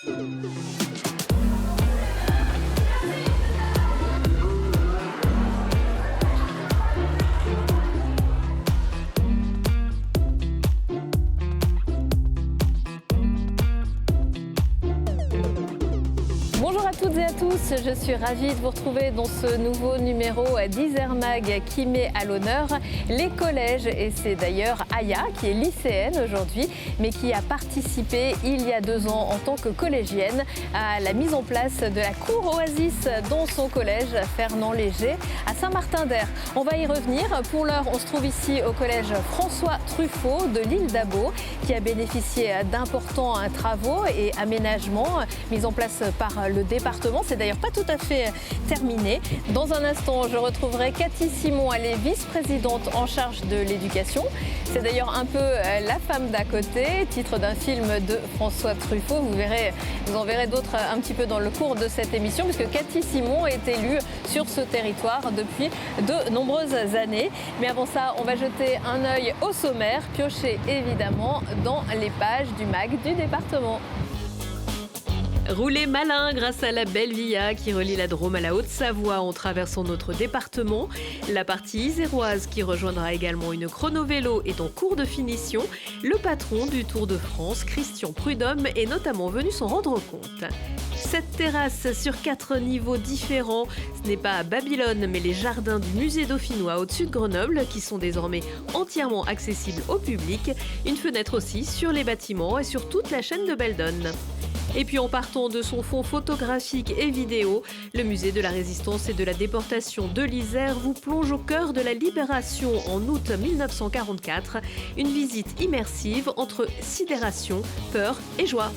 Bonjour à toutes et à tous, je suis ravie de vous retrouver dans ce nouveau numéro d'Isermag qui met à l'honneur les collèges. Et c'est d'ailleurs Aya qui est lycéenne aujourd'hui, mais qui a participé il y a 2 ans en tant que collégienne à la mise en place de la cour Oasis dans son collège Fernand Léger à Saint-Martin-d'Air. On va y revenir. Pour l'heure, on se trouve ici au collège François Truffaut de l'île d'Abo qui a bénéficié d'importants travaux et aménagements mis en place par le département. C'est d'ailleurs pas tout à fait terminé. Dans un instant, je retrouverai Cathy Simon, elle est vice-présidente en charge de l'éducation. C'est d'ailleurs un peu la femme d'à côté, titre d'un film de François Truffaut. Vous en verrez d'autres un petit peu dans le cours de cette émission, puisque Cathy Simon est élue sur ce territoire depuis de nombreuses années. Mais avant ça, on va jeter un œil au sommaire, piocher évidemment dans les pages du MAG du département. Roulez malin grâce à la belle via qui relie la Drôme à la Haute-Savoie en traversant notre département. La partie iséroise qui rejoindra également une chrono-vélo est en cours de finition. Le patron du Tour de France, Christian Prudhomme, est notamment venu s'en rendre compte. Cette terrasse sur 4 niveaux différents, ce n'est pas à Babylone, mais les jardins du musée dauphinois au-dessus de Grenoble qui sont désormais entièrement accessibles au public. Une fenêtre aussi sur les bâtiments et sur toute la chaîne de Beldon. Et puis en partant de son fond photographique et vidéo, le musée de la Résistance et de la Déportation de l'Isère vous plonge au cœur de la Libération en août 1944. Une visite immersive entre sidération, peur et joie.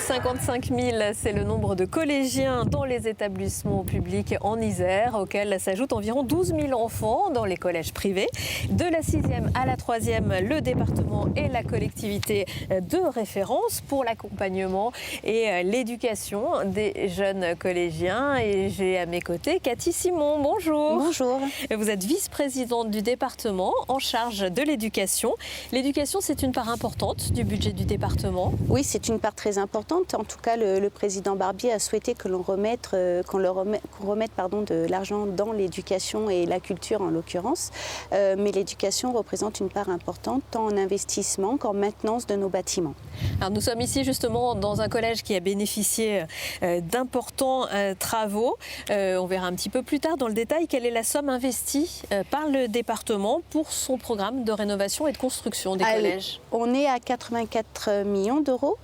55 000, c'est le nombre de collégiens dans les établissements publics en Isère, auxquels s'ajoutent environ 12 000 enfants dans les collèges privés. De la 6e à la 3e, le département est la collectivité de référence pour l'accompagnement et l'éducation des jeunes collégiens. Et j'ai à mes côtés Cathy Simon. Bonjour. Bonjour. Vous êtes vice-présidente du département en charge de l'éducation. L'éducation, c'est une part importante du budget du département. Oui, c'est une part très importante. En tout cas, le président Barbier a souhaité qu'on remette de l'argent dans l'éducation et la culture en l'occurrence. Mais l'éducation représente une part importante tant en investissement qu'en maintenance de nos bâtiments. Alors nous sommes ici justement dans un collège qui a bénéficié d'importants travaux. On verra un petit peu plus tard dans le détail quelle est la somme investie par le département pour son programme de rénovation et de construction des collèges. On est à 84 millions d'euros.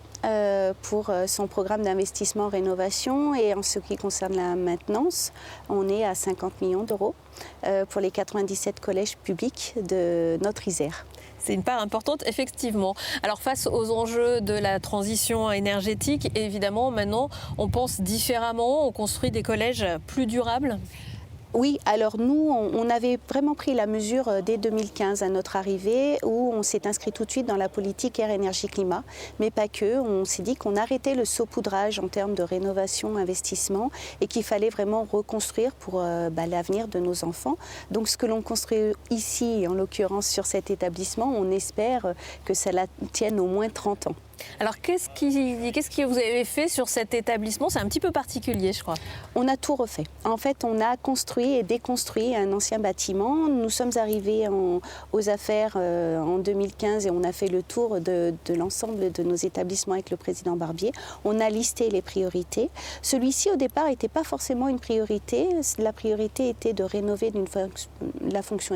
Pour son programme d'investissement rénovation, et en ce qui concerne la maintenance, on est à 50 millions d'euros pour les 97 collèges publics de notre Isère. C'est une part importante, effectivement. Alors face aux enjeux de la transition énergétique, évidemment, maintenant, on pense différemment, on construit des collèges plus durables. Oui, alors nous, on avait vraiment pris la mesure dès 2015 à notre arrivée, où on s'est inscrit tout de suite dans la politique air, énergie, climat, mais pas que. On s'est dit qu'on arrêtait le saupoudrage en termes de rénovation, investissement, et qu'il fallait vraiment reconstruire pour l'avenir de nos enfants. Donc ce que l'on construit ici, en l'occurrence sur cet établissement, on espère que ça tienne au moins 30 ans. Alors qu'est-ce que vous avez fait sur cet établissement? C'est un petit peu particulier, je crois. On a tout refait. En fait, on a construit et déconstruit un ancien bâtiment. Nous sommes arrivés aux affaires en 2015 et on a fait le tour de l'ensemble de nos établissements avec le président Barbier. On a listé les priorités. Celui-ci, au départ, n'était pas forcément une priorité. La priorité était de rénover la fonction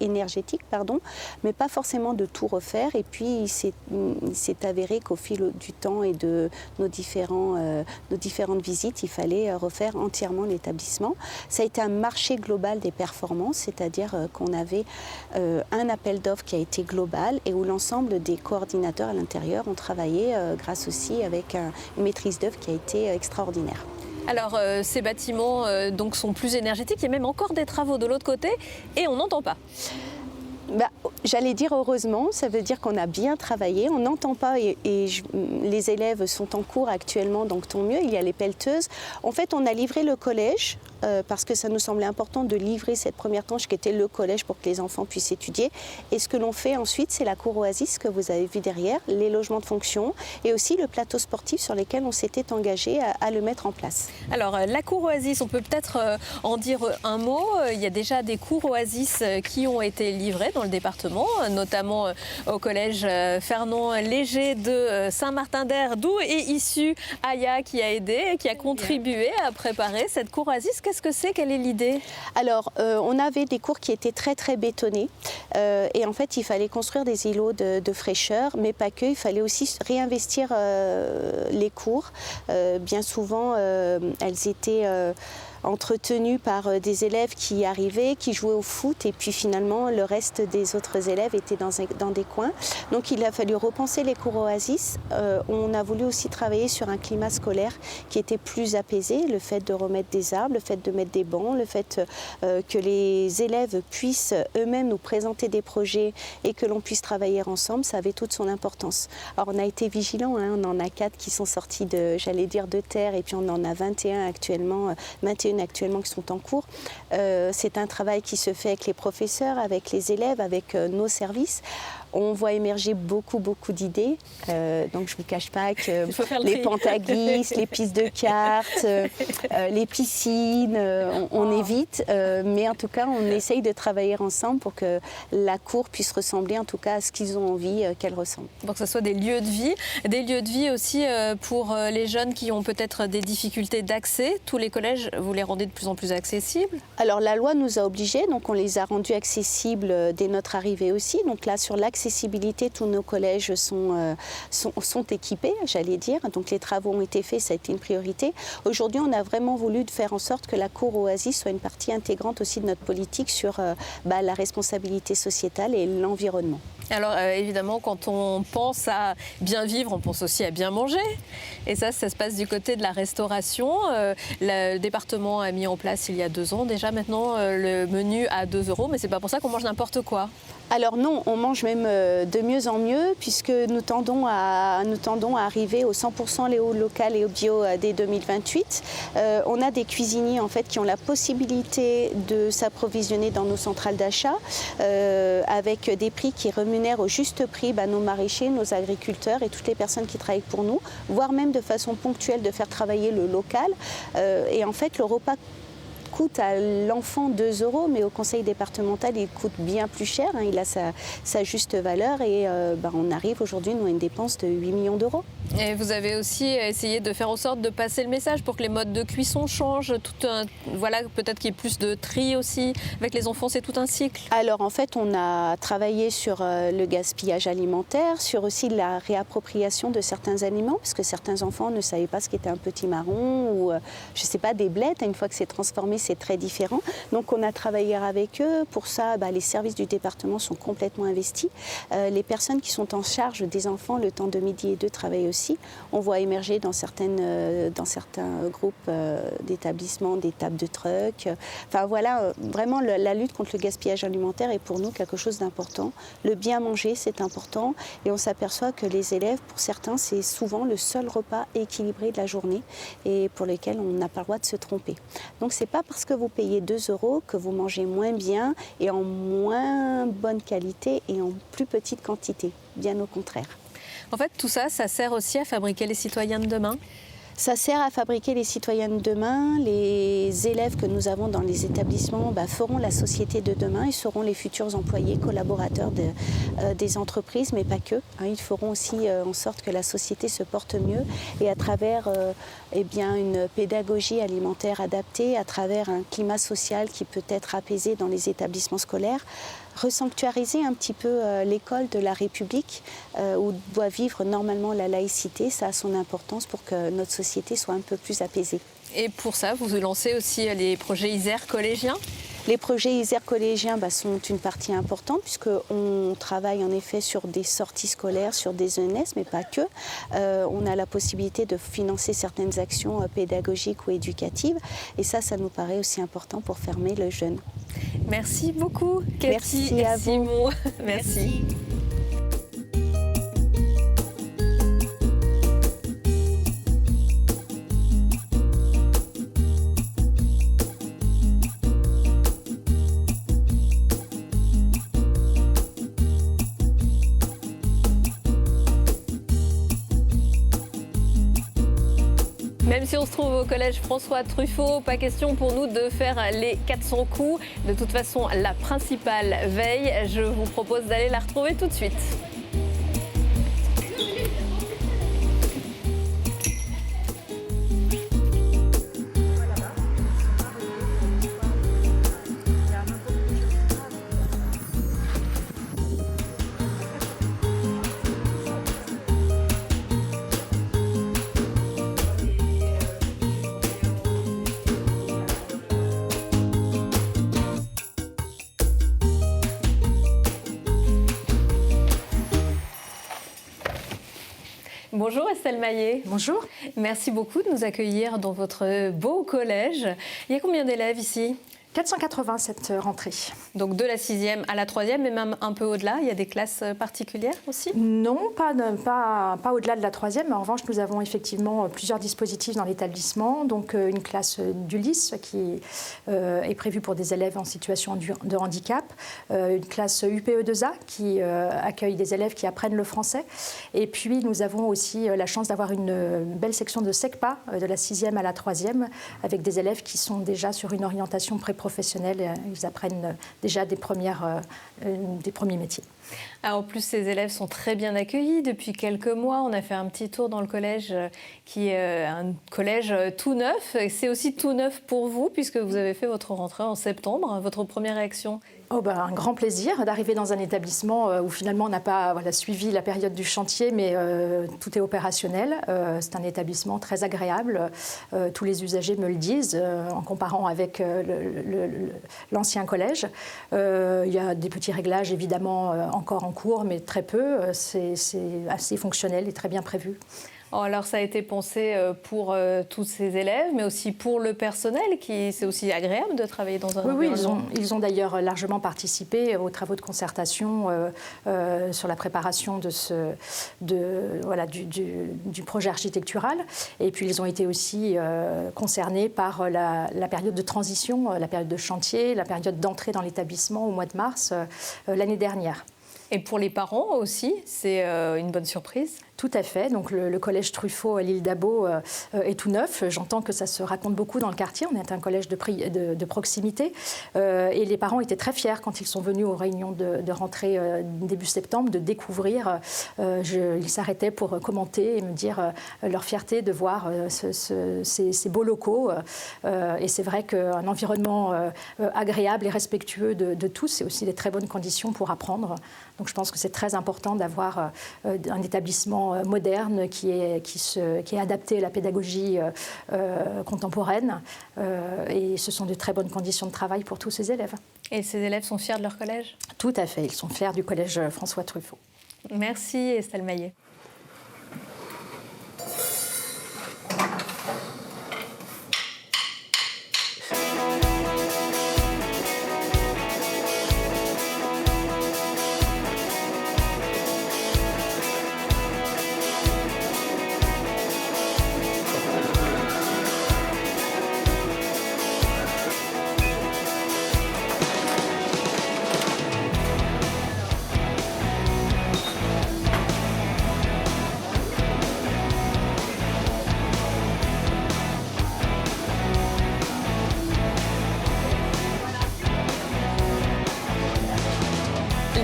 énergétique, mais pas forcément de tout refaire. Et puis, il s'est avéré qu'au fil du temps et de nos différentes visites, il fallait refaire entièrement l'établissement. Ça a été un marché global des performances, c'est-à-dire qu'on avait un appel d'offres qui a été global et où l'ensemble des coordinateurs à l'intérieur ont travaillé grâce aussi avec une maîtrise d'œuvre qui a été extraordinaire. Alors ces bâtiments donc sont plus énergétiques, il y a même encore des travaux de l'autre côté et on n'entend pas. J'allais dire heureusement, ça veut dire qu'on a bien travaillé, on n'entend pas et les élèves sont en cours actuellement, donc tant mieux, il y a les pelleteuses. En fait, on a livré le collège parce que ça nous semblait important de livrer cette première tranche qui était le collège pour que les enfants puissent étudier. Et ce que l'on fait ensuite, c'est la cour Oasis que vous avez vu derrière, les logements de fonction et aussi le plateau sportif sur lequel on s'était engagé à le mettre en place. Alors la cour Oasis, on peut peut-être en dire un mot. Il y a déjà des cours Oasis qui ont été livrées dans le département, notamment au collège Fernand Léger de Saint-Martin-d'Hères, d'où est issue Aya qui a aidé, qui a contribué à préparer cette cour Oasis. Qu'est-ce que c'est? Quelle est l'idée? Alors, on avait des cours qui étaient très très bétonnés et en fait il fallait construire des îlots de fraîcheur, mais pas que, il fallait aussi réinvestir les cours. Bien souvent elles étaient entretenues par des élèves qui arrivaient, qui jouaient au foot et puis finalement le reste des autres élèves étaient dans des coins. Donc il a fallu repenser les cours Oasis. On a voulu aussi travailler sur un climat scolaire qui était plus apaisé, le fait de remettre des arbres, le fait de mettre des bancs, le fait que les élèves puissent eux-mêmes nous présenter des projets et que l'on puisse travailler ensemble, ça avait toute son importance. Alors on a été vigilants, on en a 4 qui sont sortis de terre et puis on en a 21 actuellement qui sont en cours. C'est un travail qui se fait avec les professeurs, avec les élèves, avec nos services. On voit émerger beaucoup d'idées. Donc je ne vous cache pas que les pentaglisse, les pistes de cartes, les piscines, on évite. Mais en tout cas, on essaye de travailler ensemble pour que la cour puisse ressembler en tout cas à ce qu'ils ont envie qu'elle ressemble. Pour que ce soit des lieux de vie aussi pour les jeunes qui ont peut-être des difficultés d'accès. Tous les collèges, vous les rendez de plus en plus accessibles? Alors la loi nous a obligés, donc on les a rendus accessibles dès notre arrivée aussi. Donc là, sur l'accessibilité, tous nos collèges sont équipés, j'allais dire. Donc les travaux ont été faits, ça a été une priorité. Aujourd'hui, on a vraiment voulu faire en sorte que la cour Oasis soit une partie intégrante aussi de notre politique sur la responsabilité sociétale et l'environnement. Alors évidemment, quand on pense à bien vivre, on pense aussi à bien manger. Et ça se passe du côté de la restauration. Le département a mis en place il y a 2 ans déjà maintenant le menu à 2 €, mais c'est pas pour ça qu'on mange n'importe quoi. Alors non, on mange même de mieux en mieux puisque nous tendons à arriver au 100% local et au bio dès 2028. On a des cuisiniers en fait qui ont la possibilité de s'approvisionner dans nos centrales d'achat avec des prix qui rémunèrent au juste prix nos maraîchers, nos agriculteurs et toutes les personnes qui travaillent pour nous, voire même de façon ponctuelle de faire travailler le local. Et en fait, le repas coûte à l'enfant 2 €, mais au conseil départemental, il coûte bien plus cher. Il a sa juste valeur et on arrive aujourd'hui nous, à une dépense de 8 millions d'euros. Et vous avez aussi essayé de faire en sorte de passer le message pour que les modes de cuisson changent. Peut-être qu'il y ait plus de tri aussi. Avec les enfants, c'est tout un cycle. Alors en fait, on a travaillé sur le gaspillage alimentaire, sur aussi la réappropriation de certains aliments, parce que certains enfants ne savaient pas ce qu'était un petit marron ou, je ne sais pas, des blettes. Une fois que c'est transformé, c'est très différent. Donc on a travaillé avec eux. Pour ça, les services du département sont complètement investis. Les personnes qui sont en charge des enfants, le temps de midi et 2, travaillent aussi. On voit émerger dans certains groupes d'établissements des tables de truck. Enfin voilà, vraiment la lutte contre le gaspillage alimentaire est pour nous quelque chose d'important. Le bien manger, c'est important et on s'aperçoit que les élèves, pour certains, c'est souvent le seul repas équilibré de la journée et pour lequel on n'a pas le droit de se tromper. Donc c'est pas parce que vous payez 2 € que vous mangez moins bien et en moins bonne qualité et en plus petite quantité, bien au contraire. En fait, tout ça, ça sert aussi à fabriquer les citoyens de demain? Ça sert à fabriquer les citoyens de demain. Les élèves que nous avons dans les établissements feront la société de demain. Ils seront les futurs employés, collaborateurs des entreprises, mais pas que. Ils feront aussi en sorte que la société se porte mieux et à travers une pédagogie alimentaire adaptée, à travers un climat social qui peut être apaisé dans les établissements scolaires, resanctuariser un petit peu l'école de la République où doit vivre normalement la laïcité. Ça a son importance pour que notre société soit un peu plus apaisée. Et pour ça, vous lancez aussi les projets Isère collégiens? Les projets Isère collégiens sont une partie importante puisqu'on travaille en effet sur des sorties scolaires, sur des ENS, mais pas que. On a la possibilité de financer certaines actions pédagogiques ou éducatives et ça nous paraît aussi important pour former le jeune. Merci beaucoup, Cathy. Merci à vous. Merci. Même si on se trouve au collège François Truffaut, pas question pour nous de faire les 400 coups. De toute façon, la principale veille, je vous propose d'aller la retrouver tout de suite. Bonjour Estelle Maillet. Bonjour. Merci beaucoup de nous accueillir dans votre beau collège. Il y a combien d'élèves ici ? 480 cette rentrée. Donc de la 6e à la 3e, mais même un peu au-delà, il y a des classes particulières aussi ? Non, pas au-delà de la 3e. En revanche, nous avons effectivement plusieurs dispositifs dans l'établissement. Donc une classe d'Ulysse qui est prévue pour des élèves en situation de handicap. Une classe UPE2A qui accueille des élèves qui apprennent le français. Et puis nous avons aussi la chance d'avoir une belle section de SECPA de la 6e à la 3e avec des élèves qui sont déjà sur une orientation préprofessionnelle. Ils apprennent déjà des premiers métiers. En plus, ces élèves sont très bien accueillis. Depuis quelques mois, on a fait un petit tour dans le collège qui est un collège tout neuf. C'est aussi tout neuf pour vous puisque vous avez fait votre rentrée en septembre. Votre première réaction ? Un grand plaisir d'arriver dans un établissement où finalement on n'a pas suivi la période du chantier, mais tout est opérationnel. C'est un établissement très agréable. Tous les usagers me le disent en comparant avec l'ancien collège. Il y a des petits réglages évidemment encore en cours, mais très peu. C'est assez fonctionnel et très bien prévu. Alors ça a été pensé pour tous ces élèves, mais aussi pour le personnel, c'est aussi agréable de travailler dans un environnement. Oui, ils ont d'ailleurs largement participé aux travaux de concertation sur la préparation du projet architectural. Et puis ils ont été aussi concernés par la période de transition, la période de chantier, la période d'entrée dans l'établissement au mois de mars l'année dernière. Et pour les parents aussi, c'est une bonne surprise ? Tout à fait. Donc le collège Truffaut à l'île d'Abo est tout neuf. J'entends que ça se raconte beaucoup dans le quartier. On est un collège de proximité. Et les parents étaient très fiers quand ils sont venus aux réunions de rentrée début septembre de découvrir. Ils s'arrêtaient pour commenter et me dire leur fierté de voir ces beaux locaux. Et c'est vrai qu'un environnement agréable et respectueux de tous, c'est aussi des très bonnes conditions pour apprendre. Donc je pense que c'est très important d'avoir un établissement moderne qui est adapté à la pédagogie contemporaine. Et ce sont de très bonnes conditions de travail pour tous ces élèves. Et ces élèves sont fiers de leur collège ? Tout à fait, ils sont fiers du collège François Truffaut. Merci Estelle Maillet.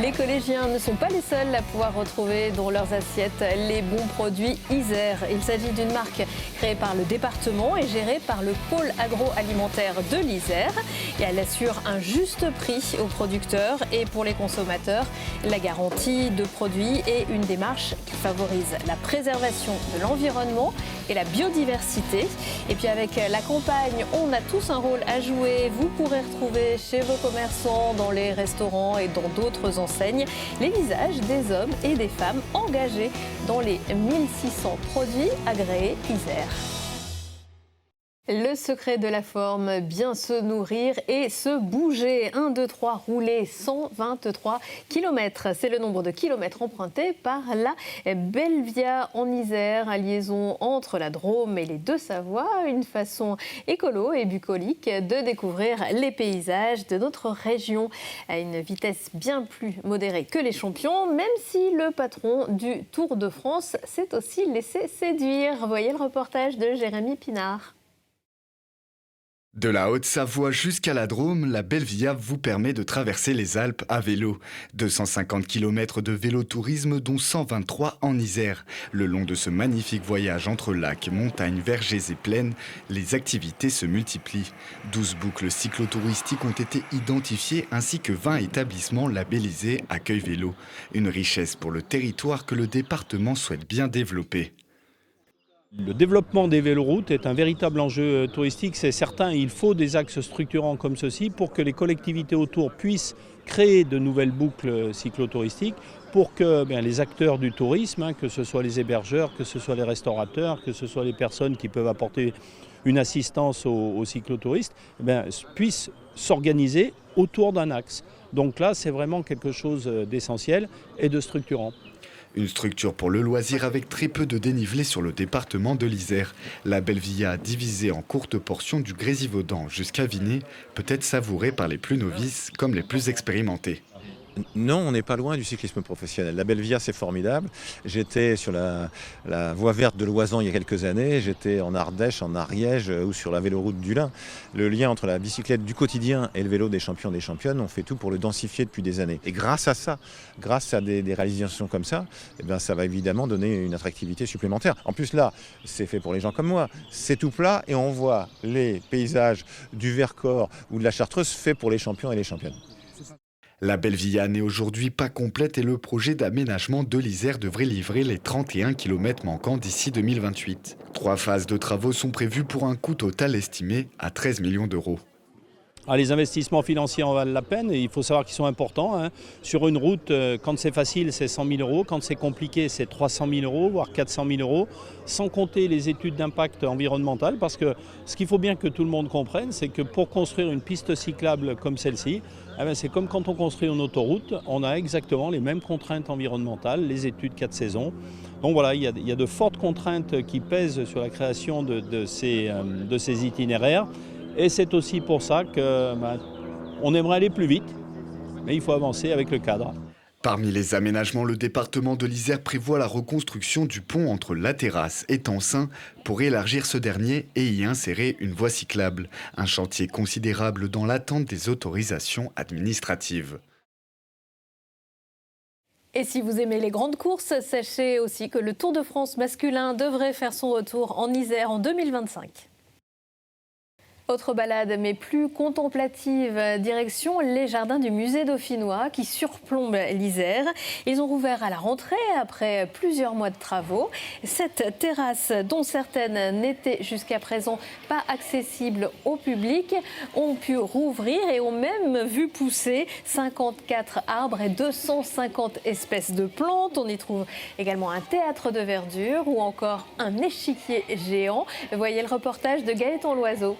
Les collégiens ne sont pas les seuls à pouvoir retrouver dans leurs assiettes les bons produits Isère. Il s'agit d'une marque créée par le département et gérée par le pôle agroalimentaire de l'Isère. Et elle assure un juste prix aux producteurs et pour les consommateurs. La garantie de produits est une démarche qui favorise la préservation de l'environnement et la biodiversité. Et puis avec la campagne, on a tous un rôle à jouer. Vous pourrez retrouver chez vos commerçants, dans les restaurants et dans d'autres enseignes, les visages des hommes et des femmes engagés dans les 1600 produits agréés Isère. Le secret de la forme, bien se nourrir et se bouger. 1, 2, 3, rouler 123 km. C'est le nombre de kilomètres empruntés par la Belvia en Isère, liaison entre la Drôme et les Deux-Savoies. Une façon écolo et bucolique de découvrir les paysages de notre région à une vitesse bien plus modérée que les champions, même si le patron du Tour de France s'est aussi laissé séduire. Voyez le reportage de Jérémy Pinard. De la Haute-Savoie jusqu'à la Drôme, la Belvia vous permet de traverser les Alpes à vélo. 250 km de vélo-tourisme, dont 123 en Isère. Le long de ce magnifique voyage entre lacs, montagnes, vergers et plaines, les activités se multiplient. 12 boucles cyclotouristiques ont été identifiées ainsi que 20 établissements labellisés Accueil Vélo. Une richesse pour le territoire que le département souhaite bien développer. Le développement des véloroutes est un véritable enjeu touristique, c'est certain. Il faut des axes structurants comme ceci pour que les collectivités autour puissent créer de nouvelles boucles cyclotouristiques, pour que les acteurs du tourisme, que ce soit les hébergeurs, que ce soit les restaurateurs, que ce soit les personnes qui peuvent apporter une assistance aux cyclotouristes, puissent s'organiser autour d'un axe. Donc là, c'est vraiment quelque chose d'essentiel et de structurant. Une structure pour le loisir avec très peu de dénivelé sur le département de l'Isère. La Belvia, divisée en courtes portions du Grésivaudan jusqu'à Vinay, peut être savourée par les plus novices comme les plus expérimentés. Non, on n'est pas loin du cyclisme professionnel. La Belvia, c'est formidable. J'étais sur la voie verte de Loisan il y a quelques années. J'étais en Ardèche, en Ariège ou sur la véloroute du Lin. Le lien entre la bicyclette du quotidien et le vélo des champions, des championnes, on fait tout pour le densifier depuis des années. Et grâce à ça, grâce à des réalisations comme ça, ça va évidemment donner une attractivité supplémentaire. En plus là, c'est fait pour les gens comme moi. C'est tout plat et on voit les paysages du Vercors ou de la Chartreuse faits pour les champions et les championnes. La Belvia n'est aujourd'hui pas complète et le projet d'aménagement de l'Isère devrait livrer les 31 km manquants d'ici 2028. 3 phases de travaux sont prévues pour un coût total estimé à 13 millions d'euros. Les investissements financiers en valent la peine et il faut savoir qu'ils sont importants. Sur une route, quand c'est facile, c'est 100 000 euros. Quand c'est compliqué, c'est 300 000 euros, voire 400 000 euros. Sans compter les études d'impact environnemental. Parce que ce qu'il faut bien que tout le monde comprenne, c'est que pour construire une piste cyclable comme celle-ci, c'est comme quand on construit une autoroute. On a exactement les mêmes contraintes environnementales, les études 4 saisons. Donc voilà, il y a de fortes contraintes qui pèsent sur la création de ces itinéraires. Et c'est aussi pour ça qu'on aimerait aller plus vite, mais il faut avancer avec le cadre. Parmi les aménagements, le département de l'Isère prévoit la reconstruction du pont entre La Terrasse et Tencin pour élargir ce dernier et y insérer une voie cyclable. Un chantier considérable dans l'attente des autorisations administratives. Et si vous aimez les grandes courses, sachez aussi que le Tour de France masculin devrait faire son retour en Isère en 2025. Autre balade, mais plus contemplative, direction les jardins du musée dauphinois qui surplombent l'Isère. Ils ont rouvert à la rentrée après plusieurs mois de travaux. Cette terrasse, dont certaines n'étaient jusqu'à présent pas accessibles au public, ont pu rouvrir et ont même vu pousser 54 arbres et 250 espèces de plantes. On y trouve également un théâtre de verdure ou encore un échiquier géant. Voyez le reportage de Gaëtan Loiseau.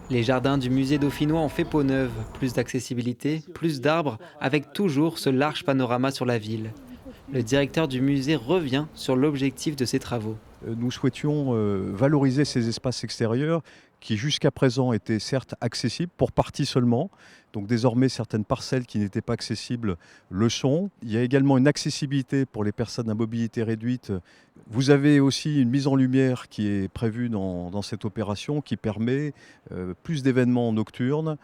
Les jardins du musée dauphinois ont fait peau neuve, plus d'accessibilité, plus d'arbres, avec toujours ce large panorama sur la ville. Le directeur du musée revient sur l'objectif de ces travaux. Nous souhaitions valoriser ces espaces extérieurs qui jusqu'à présent étaient certes accessibles pour partie seulement. Donc désormais, certaines parcelles qui n'étaient pas accessibles le sont. Il y a également une accessibilité pour les personnes à mobilité réduite. Vous avez aussi une mise en lumière qui est prévue dans cette opération qui permet plus d'événements nocturnes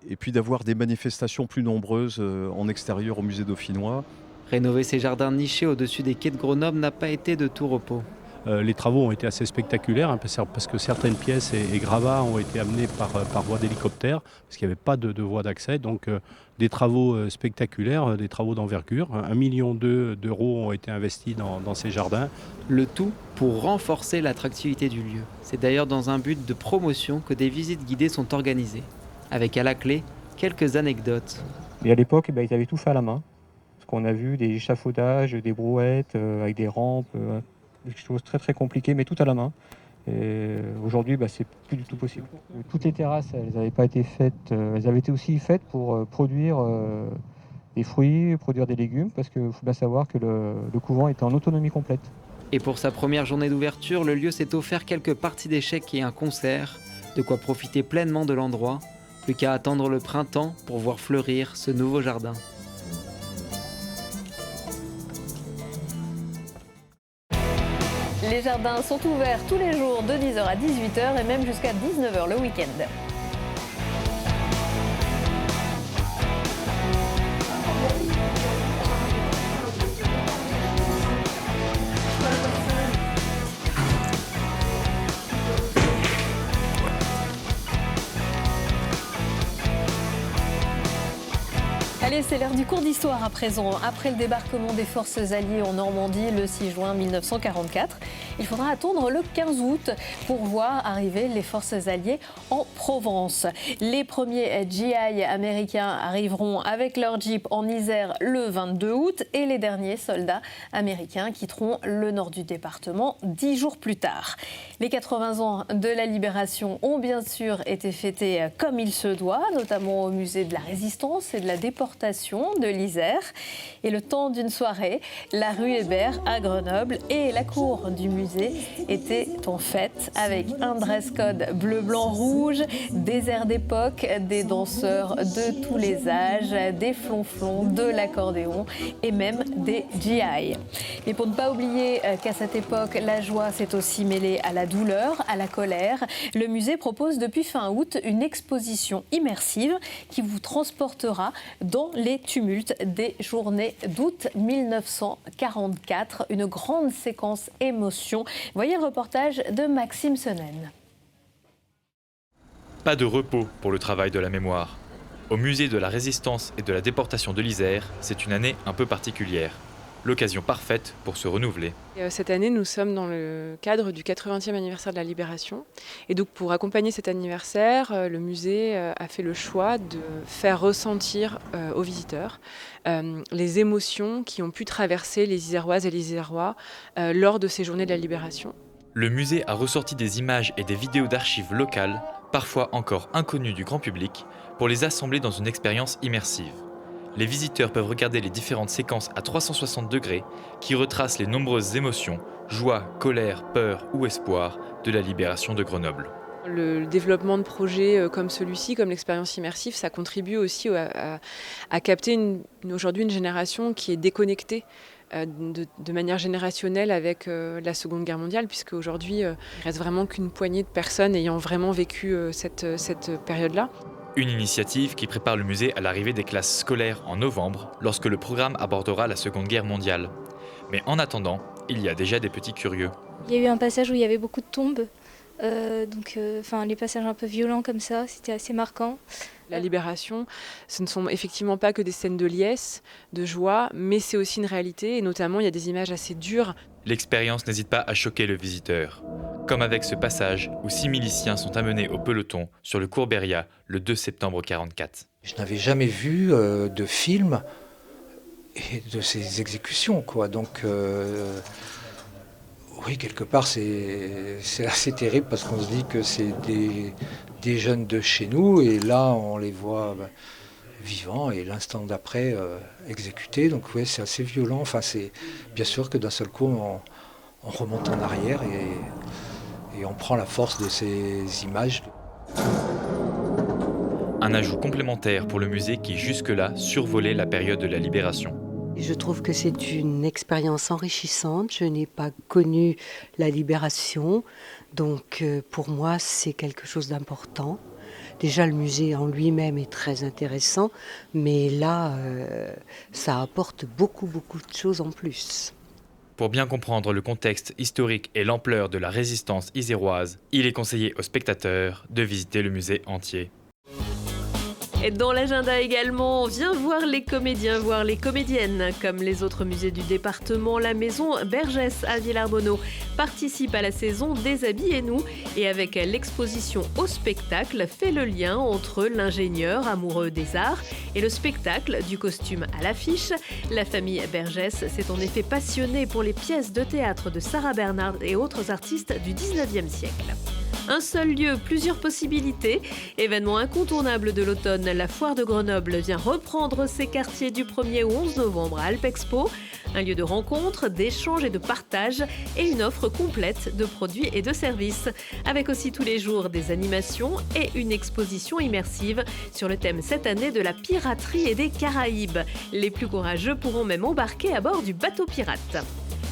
et puis d'avoir des manifestations plus nombreuses en extérieur au musée dauphinois. Rénover ces jardins nichés au-dessus des quais de Grenoble n'a pas été de tout repos. Les travaux ont été assez spectaculaires parce que certaines pièces et gravats ont été amenés par voie d'hélicoptère parce qu'il n'y avait pas de voie d'accès. Donc des travaux spectaculaires, des travaux d'envergure. 1,2 million d'euros ont été investis dans ces jardins. Le tout pour renforcer l'attractivité du lieu. C'est d'ailleurs dans un but de promotion que des visites guidées sont organisées. Avec à la clé quelques anecdotes. Et à l'époque, ils avaient tout fait à la main. Parce qu'on a vu des échafaudages, des brouettes avec des rampes. Des choses très très compliquées, mais tout à la main. Et aujourd'hui, c'est plus du tout possible. Toutes les terrasses, elles n'avaient pas été faites, elles avaient été aussi faites pour produire des fruits, produire des légumes, parce qu'il faut bien savoir que le couvent était en autonomie complète. Et pour sa première journée d'ouverture, le lieu s'est offert quelques parties d'échecs et un concert, de quoi profiter pleinement de l'endroit. Plus qu'à attendre le printemps pour voir fleurir ce nouveau jardin. Les jardins sont ouverts tous les jours de 10h à 18h et même jusqu'à 19h le week-end. Allez, c'est l'heure du cours d'histoire à présent. Après le débarquement des forces alliées en Normandie le 6 juin 1944, il faudra attendre le 15 août pour voir arriver les forces alliées en Provence. Les premiers GI américains arriveront avec leur Jeep en Isère le 22 août et les derniers soldats américains quitteront le nord du département 10 jours plus tard. Les 80 ans de la Libération ont bien sûr été fêtés comme il se doit, notamment au musée de la Résistance et de la déportation de l'Isère. Et le temps d'une soirée, la rue Hébert à Grenoble et la cour du musée étaient en fête avec un dress code bleu, blanc, rouge, des airs d'époque, des danseurs de tous les âges, des flonflons, de l'accordéon et même des GI. Mais pour ne pas oublier qu'à cette époque, la joie s'est aussi mêlée à la douleur, à la colère, le musée propose depuis fin août une exposition immersive qui vous transportera dans les tumultes des journées d'août 1944. Une grande séquence émotion. Voyez le reportage de Maxime Sennen. Pas de repos pour le travail de la mémoire. Au musée de la Résistance et de la déportation de l'Isère, c'est une année un peu particulière. L'occasion parfaite pour se renouveler. Cette année, nous sommes dans le cadre du 80e anniversaire de la Libération. Et donc, pour accompagner cet anniversaire, le musée a fait le choix de faire ressentir aux visiteurs les émotions qui ont pu traverser les Iséroises et les Isérois lors de ces journées de la Libération. Le musée a ressorti des images et des vidéos d'archives locales, parfois encore inconnues du grand public, pour les assembler dans une expérience immersive. Les visiteurs peuvent regarder les différentes séquences à 360 degrés qui retracent les nombreuses émotions, joie, colère, peur ou espoir de la libération de Grenoble. Le développement de projets comme celui-ci, comme l'expérience immersive, ça contribue aussi à capter aujourd'hui une génération qui est déconnectée de manière générationnelle avec la Seconde Guerre mondiale, puisque aujourd'hui, il ne reste vraiment qu'une poignée de personnes ayant vraiment vécu cette période-là. Une initiative qui prépare le musée à l'arrivée des classes scolaires en novembre, lorsque le programme abordera la Seconde Guerre mondiale. Mais en attendant, il y a déjà des petits curieux. Il y a eu un passage où il y avait beaucoup de tombes, les passages un peu violents comme ça, c'était assez marquant. La Libération, ce ne sont effectivement pas que des scènes de liesse, de joie, mais c'est aussi une réalité, et notamment il y a des images assez dures. L'expérience n'hésite pas à choquer le visiteur. Comme avec ce passage où 6 miliciens sont amenés au peloton sur le cours Beria le 2 septembre 1944. Je n'avais jamais vu de film et de ces exécutions, quoi. Donc, oui, quelque part, c'est assez terrible parce qu'on se dit que c'est des jeunes de chez nous et là, on les voit vivants et l'instant d'après exécutés. Donc, oui, c'est assez violent. Enfin, c'est bien sûr que d'un seul coup, on remonte en arrière et on prend la force de ces images. Un ajout complémentaire pour le musée qui jusque-là survolait la période de la Libération. Je trouve que c'est une expérience enrichissante. Je n'ai pas connu la Libération, donc pour moi c'est quelque chose d'important. Déjà le musée en lui-même est très intéressant, mais là ça apporte beaucoup de choses en plus. Pour bien comprendre le contexte historique et l'ampleur de la résistance iséroise, il est conseillé aux spectateurs de visiter le musée entier. Dans l'agenda également, viens voir les comédiens, voir les comédiennes. Comme les autres musées du département, la maison Bergès à Villarbonneau participe à la saison Déshabillez-nous et avec l'exposition au spectacle fait le lien entre l'ingénieur amoureux des arts et le spectacle du costume à l'affiche. La famille Bergès s'est en effet passionnée pour les pièces de théâtre de Sarah Bernhardt et autres artistes du 19e siècle. Un seul lieu, plusieurs possibilités. Événement incontournable de l'automne, la foire de Grenoble vient reprendre ses quartiers du 1er au 11 novembre à Alpexpo. Un lieu de rencontre, d'échange et de partage et une offre complète de produits et de services. Avec aussi tous les jours des animations et une exposition immersive sur le thème cette année de la piraterie et des Caraïbes. Les plus courageux pourront même embarquer à bord du bateau pirate.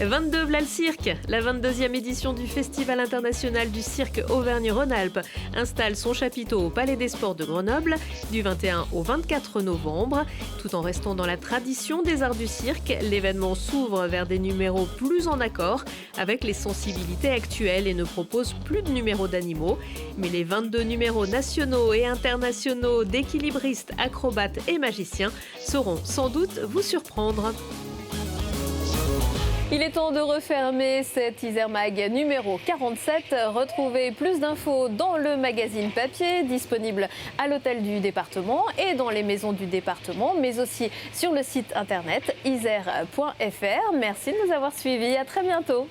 22 V'là le cirque, la 22e édition du Festival international du cirque Auvergne-Rhône-Alpes installe son chapiteau au Palais des Sports de Grenoble du 21 au 24 novembre. Tout en restant dans la tradition des arts du cirque, l'événement s'ouvre vers des numéros plus en accord avec les sensibilités actuelles et ne propose plus de numéros d'animaux. Mais les 22 numéros nationaux et internationaux d'équilibristes, acrobates et magiciens sauront sans doute vous surprendre. Il est temps de refermer cet Isermag numéro 47. Retrouvez plus d'infos dans le magazine papier, disponible à l'hôtel du département et dans les maisons du département, mais aussi sur le site internet iser.fr. Merci de nous avoir suivis. À très bientôt.